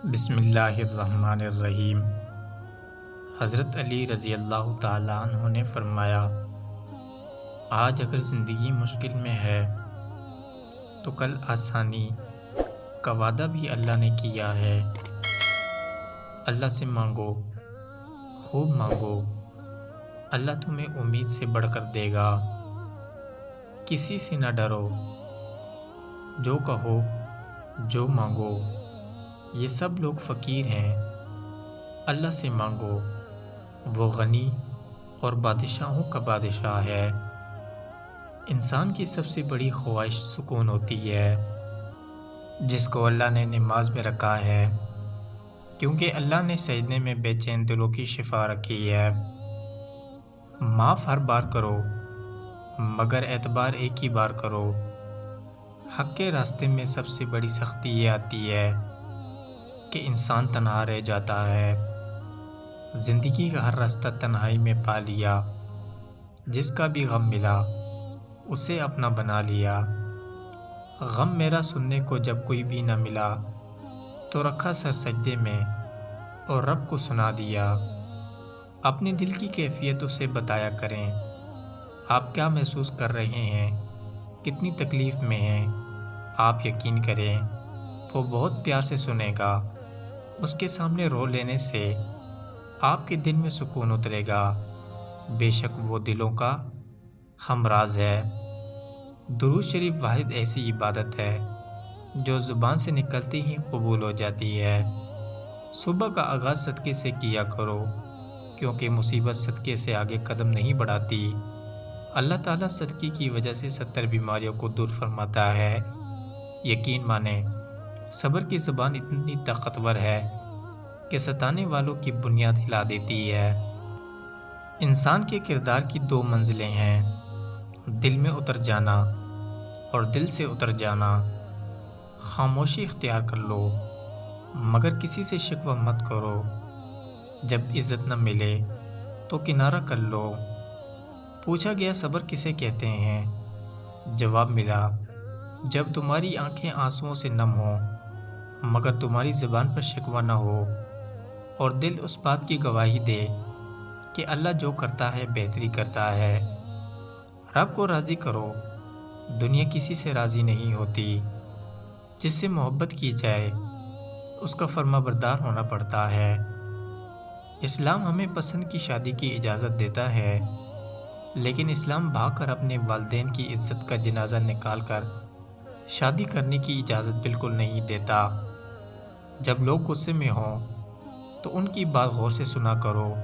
بسم اللہ الرحمن الرحیم۔ حضرت علی رضی اللہ تعالیٰ عنہ نے فرمایا، آج اگر زندگی مشکل میں ہے تو کل آسانی کا وعدہ بھی اللہ نے کیا ہے۔ اللہ سے مانگو، خوب مانگو، اللہ تمہیں امید سے بڑھ کر دے گا۔ کسی سے نہ ڈرو، جو کہو، جو مانگو، یہ سب لوگ فقیر ہیں، اللہ سے مانگو، وہ غنی اور بادشاہوں کا بادشاہ ہے۔ انسان کی سب سے بڑی خواہش سکون ہوتی ہے، جس کو اللہ نے نماز میں رکھا ہے، کیونکہ اللہ نے سجدے میں بے چین دلوں کی شفا رکھی ہے۔ معاف ہر بار کرو، مگر اعتبار ایک ہی بار کرو۔ حق کے راستے میں سب سے بڑی سختی یہ آتی ہے کہ انسان تنہا رہ جاتا ہے۔ زندگی کا ہر راستہ تنہائی میں پا لیا، جس کا بھی غم ملا اسے اپنا بنا لیا۔ غم میرا سننے کو جب کوئی بھی نہ ملا تو رکھا سر سجدے میں اور رب کو سنا دیا۔ اپنے دل کی کیفیت اسے بتایا کریں، آپ کیا محسوس کر رہے ہیں، کتنی تکلیف میں ہیں۔ آپ یقین کریں، وہ بہت پیار سے سنے گا۔ اس کے سامنے رو لینے سے آپ کے دل میں سکون اترے گا۔ بے شک وہ دلوں کا ہمراز ہے۔ درود شریف واحد ایسی عبادت ہے جو زبان سے نکلتے ہی قبول ہو جاتی ہے۔ صبح کا آغاز صدقے سے کیا کرو، کیونکہ مصیبت صدقے سے آگے قدم نہیں بڑھاتی۔ اللہ تعالیٰ صدقے کی وجہ سے 70 بیماریوں کو دور فرماتا ہے۔ یقین مانیں، صبر کی زبان اتنی طاقتور ہے کہ ستانے والوں کی بنیاد ہلا دیتی ہے۔ انسان کے کردار کی 2 منزلیں ہیں، دل میں اتر جانا اور دل سے اتر جانا۔ خاموشی اختیار کر لو، مگر کسی سے شکوہ مت کرو۔ جب عزت نہ ملے تو کنارہ کر لو۔ پوچھا گیا صبر کسے کہتے ہیں؟ جواب ملا، جب تمہاری آنکھیں آنسوؤں سے نم ہوں مگر تمہاری زبان پر شکوہ نہ ہو، اور دل اس بات کی گواہی دے کہ اللہ جو کرتا ہے بہتری کرتا ہے۔ رب کو راضی کرو، دنیا کسی سے راضی نہیں ہوتی۔ جس سے محبت کی جائے اس کا فرما بردار ہونا پڑتا ہے۔ اسلام ہمیں پسند کی شادی کی اجازت دیتا ہے، لیکن اسلام بھاگ کر اپنے والدین کی عزت کا جنازہ نکال کر شادی کرنے کی اجازت بالکل نہیں دیتا۔ جب لوگ غصے میں ہوں تو ان کی بات غور سے سنا کرو،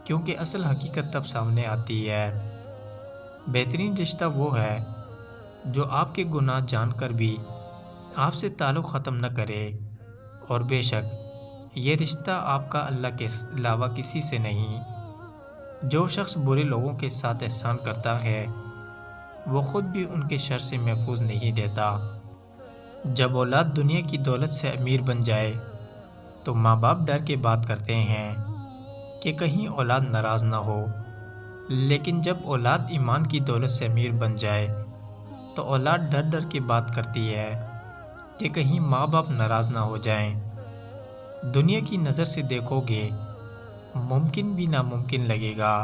کیونکہ اصل حقیقت تب سامنے آتی ہے۔ بہترین رشتہ وہ ہے جو آپ کے گناہ جان کر بھی آپ سے تعلق ختم نہ کرے، اور بے شک یہ رشتہ آپ کا اللہ کے علاوہ کسی سے نہیں۔ جو شخص برے لوگوں کے ساتھ احسان کرتا ہے وہ خود بھی ان کے شر سے محفوظ نہیں رہتا۔ جب اولاد دنیا کی دولت سے امیر بن جائے تو ماں باپ ڈر کے بات کرتے ہیں کہ کہیں اولاد ناراض نہ ہو، لیکن جب اولاد ایمان کی دولت سے امیر بن جائے تو اولاد ڈر ڈر کے بات کرتی ہے کہ کہیں ماں باپ ناراض نہ ہو جائیں۔ دنیا کی نظر سے دیکھو گے ممکن بھی ناممکن لگے گا۔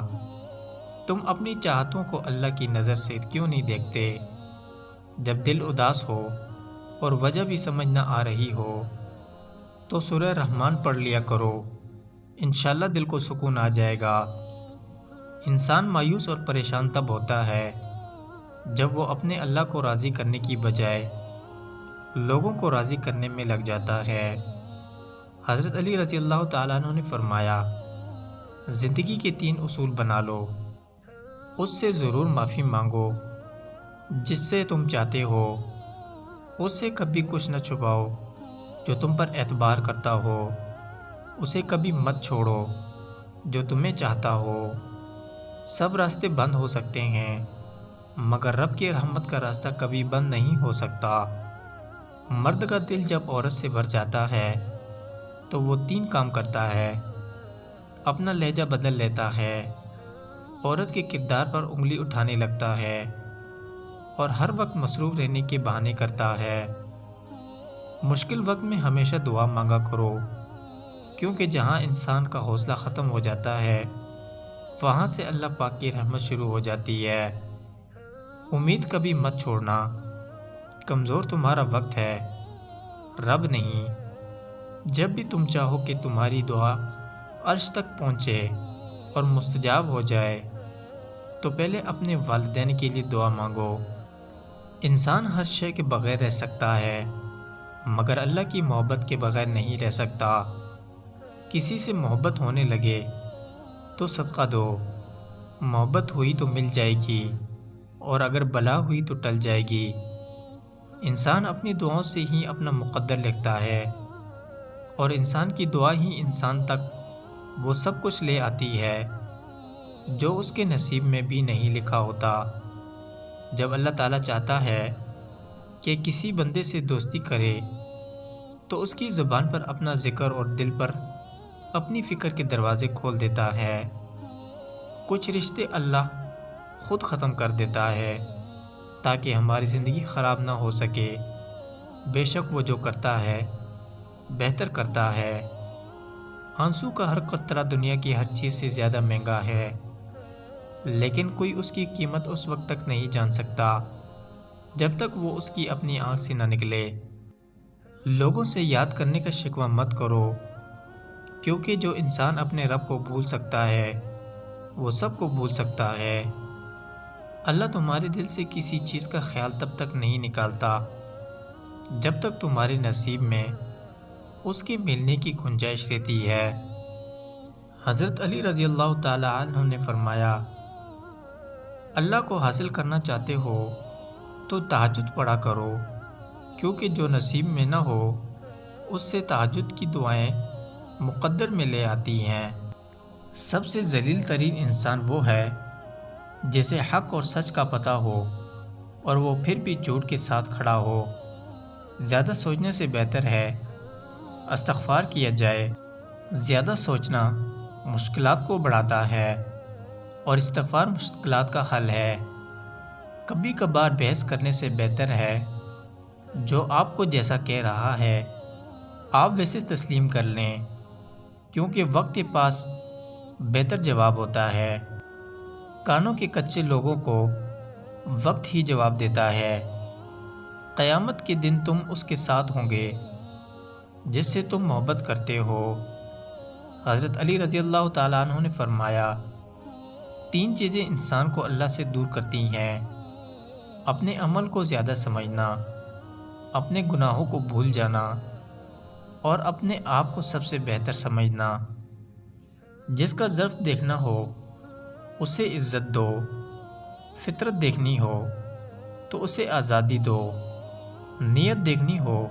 تم اپنی چاہتوں کو اللہ کی نظر سے کیوں نہیں دیکھتے؟ جب دل اداس ہو اور وجہ بھی سمجھ نہ آ رہی ہو تو سورہ رحمان پڑھ لیا کرو، انشاءاللہ دل کو سکون آ جائے گا۔ انسان مایوس اور پریشان تب ہوتا ہے جب وہ اپنے اللہ کو راضی کرنے کی بجائے لوگوں کو راضی کرنے میں لگ جاتا ہے۔ حضرت علی رضی اللہ تعالیٰ عنہ نے فرمایا، زندگی کے 3 اصول بنا لو، اس سے ضرور معافی مانگو، جس سے تم چاہتے ہو اس سے کبھی کچھ نہ چھپاؤ، جو تم پر اعتبار کرتا ہو اسے کبھی مت چھوڑو، جو تمہیں چاہتا ہو۔ سب راستے بند ہو سکتے ہیں مگر رب کی رحمت کا راستہ کبھی بند نہیں ہو سکتا۔ مرد کا دل جب عورت سے بھر جاتا ہے تو وہ 3 کام کرتا ہے۔ اپنا لہجہ بدل لیتا ہے، عورت کے کردار پر انگلی اٹھانے لگتا ہے، اور ہر وقت مصروف رہنے کے بہانے کرتا ہے۔ مشکل وقت میں ہمیشہ دعا مانگا کرو، کیونکہ جہاں انسان کا حوصلہ ختم ہو جاتا ہے وہاں سے اللہ پاک کی رحمت شروع ہو جاتی ہے۔ امید کبھی مت چھوڑنا، کمزور تمہارا وقت ہے، رب نہیں۔ جب بھی تم چاہو کہ تمہاری دعا عرش تک پہنچے اور مستجاب ہو جائے تو پہلے اپنے والدین کے لیے دعا مانگو۔ انسان ہر شے کے بغیر رہ سکتا ہے مگر اللہ کی محبت کے بغیر نہیں رہ سکتا۔ کسی سے محبت ہونے لگے تو صدقہ دو، محبت ہوئی تو مل جائے گی اور اگر بلا ہوئی تو ٹل جائے گی۔ انسان اپنی دعاؤں سے ہی اپنا مقدر لکھتا ہے اور انسان کی دعا ہی انسان تک وہ سب کچھ لے آتی ہے جو اس کے نصیب میں بھی نہیں لکھا ہوتا۔ جب اللہ تعالیٰ چاہتا ہے کہ کسی بندے سے دوستی کرے تو اس کی زبان پر اپنا ذکر اور دل پر اپنی فکر کے دروازے کھول دیتا ہے۔ کچھ رشتے اللہ خود ختم کر دیتا ہے تاکہ ہماری زندگی خراب نہ ہو سکے۔ بے شک وہ جو کرتا ہے بہتر کرتا ہے۔ آنسو کا ہر قطرہ دنیا کی ہر چیز سے زیادہ مہنگا ہے، لیکن کوئی اس کی قیمت اس وقت تک نہیں جان سکتا جب تک وہ اس کی اپنی آنکھ سے نہ نکلے۔ لوگوں سے یاد کرنے کا شکوہ مت کرو، کیونکہ جو انسان اپنے رب کو بھول سکتا ہے وہ سب کو بھول سکتا ہے۔ اللہ تمہارے دل سے کسی چیز کا خیال تب تک نہیں نکالتا جب تک تمہارے نصیب میں اس کے ملنے کی گنجائش رہتی ہے۔ حضرت علی رضی اللہ تعالی عنہ نے فرمایا، اللہ کو حاصل کرنا چاہتے ہو تو تہجد پڑھا کرو، کیونکہ جو نصیب میں نہ ہو اس سے تہجد کی دعائیں مقدر میں لے آتی ہیں۔ سب سے ذلیل ترین انسان وہ ہے جسے حق اور سچ کا پتہ ہو اور وہ پھر بھی جھوٹ کے ساتھ کھڑا ہو۔ زیادہ سوچنے سے بہتر ہے استغفار کیا جائے۔ زیادہ سوچنا مشکلات کو بڑھاتا ہے اور استغفار مشکلات کا حل ہے۔ کبھی کبھار بحث کرنے سے بہتر ہے جو آپ کو جیسا کہہ رہا ہے آپ ویسے تسلیم کر لیں، کیونکہ وقت کے پاس بہتر جواب ہوتا ہے۔ کانوں کے کچے لوگوں کو وقت ہی جواب دیتا ہے۔ قیامت کے دن تم اس کے ساتھ ہوں گے جس سے تم محبت کرتے ہو۔ حضرت علی رضی اللہ تعالیٰ عنہ نے فرمایا، 3 چیزیں انسان کو اللہ سے دور کرتی ہیں: اپنے عمل کو زیادہ سمجھنا، اپنے گناہوں کو بھول جانا اور اپنے آپ کو سب سے بہتر سمجھنا۔ جس کا ظرف دیکھنا ہو اسے عزت دو، فطرت دیکھنی ہو تو اسے آزادی دو، نیت دیکھنی ہو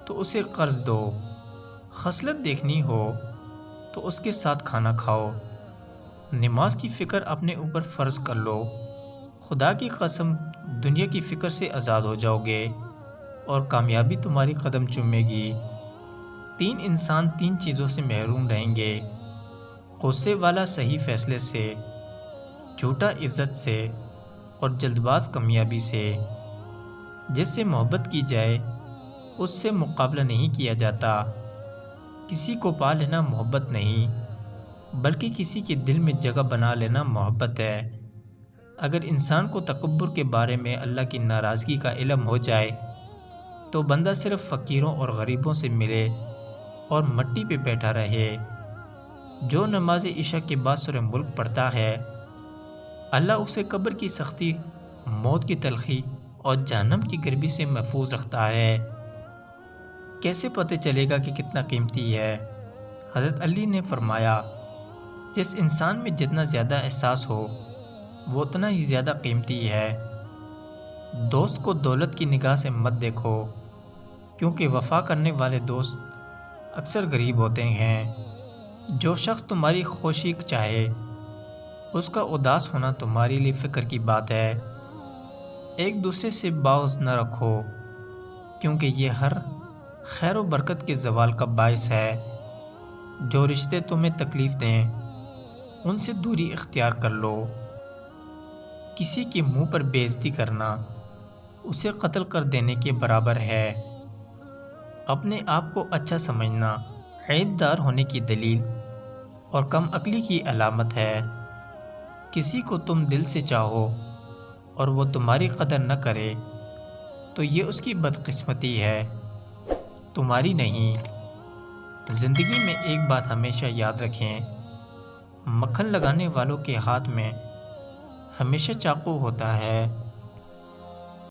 تو اسے قرض دو، خصلت دیکھنی ہو تو اس کے ساتھ کھانا کھاؤ۔ نماز کی فکر اپنے اوپر فرض کر لو، خدا کی قسم دنیا کی فکر سے آزاد ہو جاؤ گے اور کامیابی تمہاری قدم چومے گی۔ 3 انسان 3 چیزوں سے محروم رہیں گے: غصے والا صحیح فیصلے سے، جھوٹا عزت سے اور جلد باز کامیابی سے۔ جس سے محبت کی جائے اس سے مقابلہ نہیں کیا جاتا۔ کسی کو پا لینا محبت نہیں بلکہ کسی کے دل میں جگہ بنا لینا محبت ہے۔ اگر انسان کو تکبر کے بارے میں اللہ کی ناراضگی کا علم ہو جائے تو بندہ صرف فقیروں اور غریبوں سے ملے اور مٹی پہ بیٹھا رہے۔ جو نماز عشاء کے بعد سورہ ملک پڑھتا ہے اللہ اسے قبر کی سختی، موت کی تلخی اور جہنم کی گرمی سے محفوظ رکھتا ہے۔ کیسے پتہ چلے گا کہ کتنا قیمتی ہے؟ حضرت علی نے فرمایا، جس انسان میں جتنا زیادہ احساس ہو وہ اتنا ہی زیادہ قیمتی ہے۔ دوست کو دولت کی نگاہ سے مت دیکھو، کیونکہ وفا کرنے والے دوست اکثر غریب ہوتے ہیں۔ جو شخص تمہاری خوشی چاہے اس کا اداس ہونا تمہارے لیے فکر کی بات ہے۔ ایک دوسرے سے بغض نہ رکھو، کیونکہ یہ ہر خیر و برکت کے زوال کا باعث ہے۔ جو رشتے تمہیں تکلیف دیں ان سے دوری اختیار کر لو۔ کسی کے منہ پر بے عزتی کرنا اسے قتل کر دینے کے برابر ہے۔ اپنے آپ کو اچھا سمجھنا عیب دار ہونے کی دلیل اور کم عقلی کی علامت ہے۔ کسی کو تم دل سے چاہو اور وہ تمہاری قدر نہ کرے تو یہ اس کی بدقسمتی ہے، تمہاری نہیں۔ زندگی میں ایک بات ہمیشہ یاد رکھیں، مکھن لگانے والوں کے ہاتھ میں ہمیشہ چاقو ہوتا ہے۔